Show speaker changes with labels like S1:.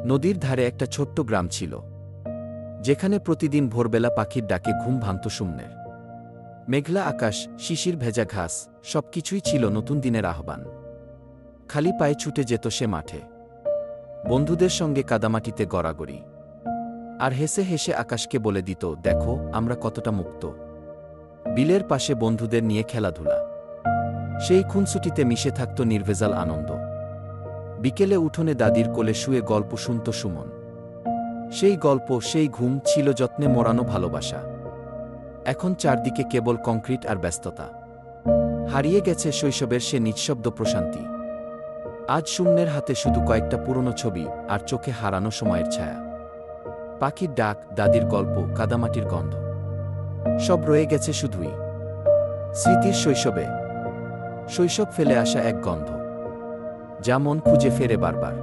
S1: নদীর ধারে একটা ছোট্ট গ্রাম ছিল, যেখানে প্রতিদিন ভোরবেলা পাখির ডাকে ঘুম ভাঙত শূন্যের। মেঘলা আকাশ, শিশির ভেজা ঘাস, সবকিছুই ছিল নতুন দিনের আহ্বান। খালি পায়ে ছুটে যেত সে মাঠে, বন্ধুদের সঙ্গে কাদামাটিতে গড়াগড়ি, আর হেসে হেসে আকাশকে বলে দিত, দেখো আমরা কতটা মুক্ত। বিলের পাশে বন্ধুদের নিয়ে খেলাধুলা, সেই খুনসুটিতে মিশে থাকত নির্ভেজাল আনন্দ। বিকেলে উঠোনে দাদির কোলে শুয়ে গল্প শুনত সুমন। সেই গল্প, সেই ঘুম ছিল যত্নে মোড়ানো ভালোবাসা। এখন চারদিকে কেবল কংক্রিট আর ব্যস্ততা। হারিয়ে গেছে শৈশবের সে নিঃশব্দ প্রশান্তি। আজ শূন্যের হাতে শুধু কয়েকটা পুরনো ছবি আর চোখে হারানো সময়ের ছায়া। পাখির ডাক, দাদির গল্প, কাদামাটির গন্ধ, সব রয়ে গেছে শুধুই স্মৃতির শৈশবে। শৈশব ফেলে আসা এক গন্ধ, যা মন খুঁজে ফেরে বারবার।